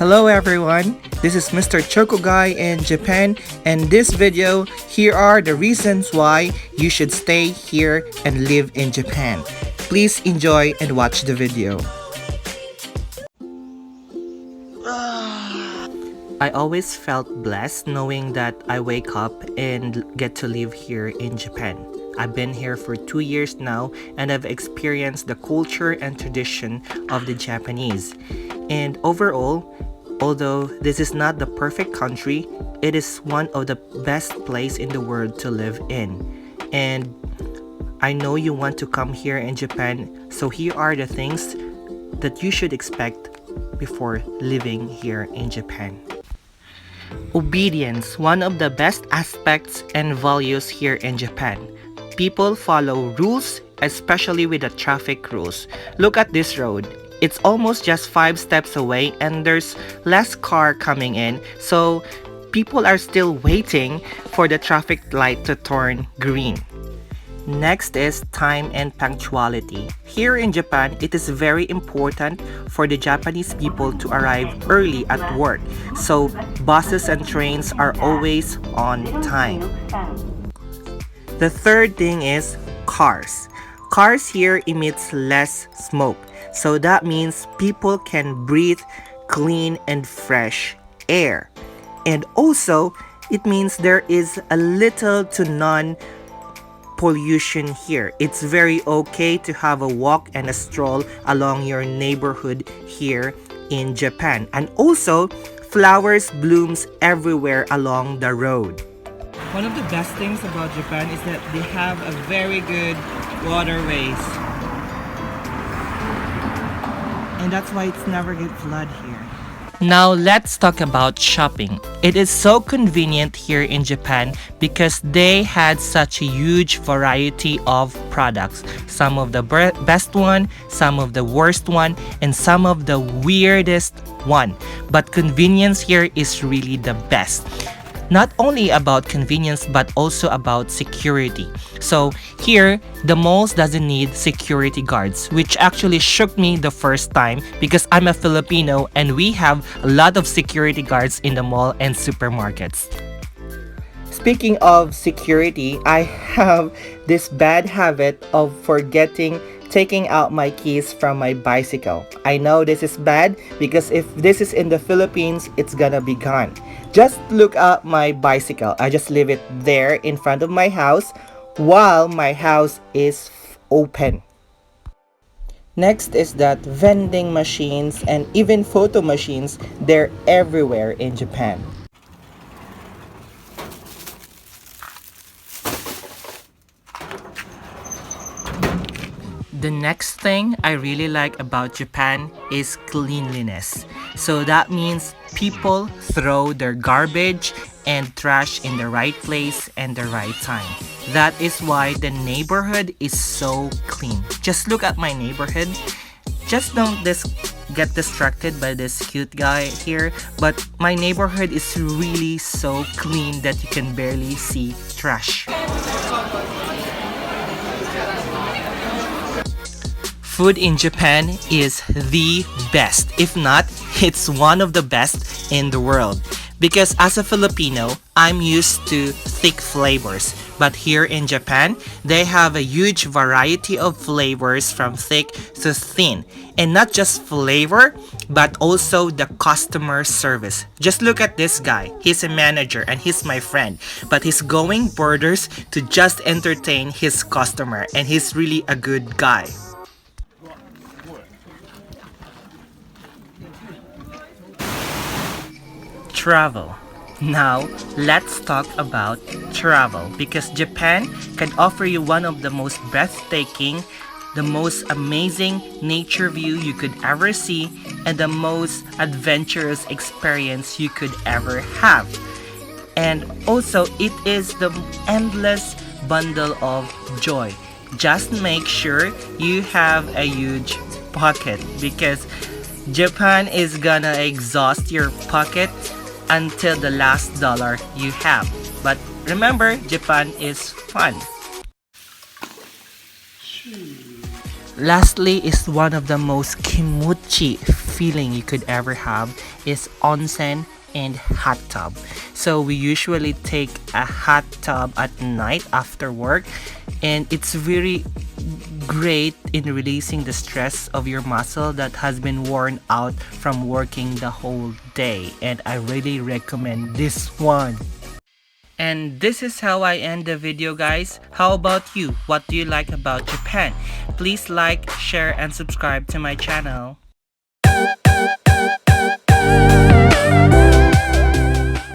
Hello everyone, this is Mr. Choco Guy in Japan, and this video, here are the reasons why you should stay here and live in Japan. Please enjoy and watch the video. I always felt blessed knowing that I wake up and get to live here in Japan. I've been here for 2 years now and I've experienced the culture and tradition of the Japanese. And overall, although this is not the perfect country, it is one of the best places in the world to live in. And I know you want to come here in Japan, so here are the things that you should expect before living here in Japan. Obedience, one of the best aspects and values here in Japan. People follow rules, especially with the traffic rules. Look at this road. It's almost just 5 steps away and there's less car coming in, so people are still waiting for the traffic light to turn green. Next is time and punctuality. Here in Japan, it is very important for the Japanese people to arrive early at work, so buses and trains are always on time. The third thing is cars. Cars here emits less smoke, so that means people can breathe clean and fresh air. And also, it means there is a little to none pollution here. It's very okay to have a walk and a stroll along your neighborhood here in Japan. And also, flowers blooms everywhere along the road. One of the best things about Japan is that they have a very good waterways. And that's why it's never get flood here. Now let's talk about shopping. It is so convenient here in Japan because they had such a huge variety of products. Some of the best one, some of the worst one, and some of the weirdest one. But convenience here is really the best. Not only about convenience but also about security. So here, the malls doesn't need security guards, which actually shook me the first time because I'm a Filipino and we have a lot of security guards in the mall and supermarkets. Speaking of security, I have this bad habit of taking out my keys from my bicycle. I know this is bad because if this is in the Philippines, it's gonna be gone. Just look at my bicycle. I just leave it there in front of my house while my house is open. Next is that vending machines and even photo machines, they're everywhere in Japan. The next thing I really like about Japan is cleanliness. So that means people throw their garbage and trash in the right place and the right time. That is why the neighborhood is so clean. Just look at my neighborhood. Just don't get distracted by this cute guy here, but my neighborhood is really so clean that you can barely see trash. Food in Japan is the best. If not, it's one of the best in the world. Because as a Filipino, I'm used to thick flavors. But here in Japan, they have a huge variety of flavors from thick to thin. And not just flavor, but also the customer service. Just look at this guy. He's a manager and he's my friend. But he's going borders to just entertain his customer. And he's really a good guy. Travel. Now, let's talk about travel because Japan can offer you one of the most breathtaking, the most amazing nature view you could ever see, and the most adventurous experience you could ever have. And also, it is the endless bundle of joy. Just make sure you have a huge pocket because Japan is gonna exhaust your pocket until the last dollar you have. But remember, Japan is fun. Lastly is one of the most kimuchi feeling you could ever have is onsen and hot tub. So we usually take a hot tub at night after work, and it's very great in releasing the stress of your muscle that has been worn out from working the whole day, and I really recommend this one. And this is how I end the video, guys. How about you? What do you like about Japan? Please like, share, and subscribe to my channel.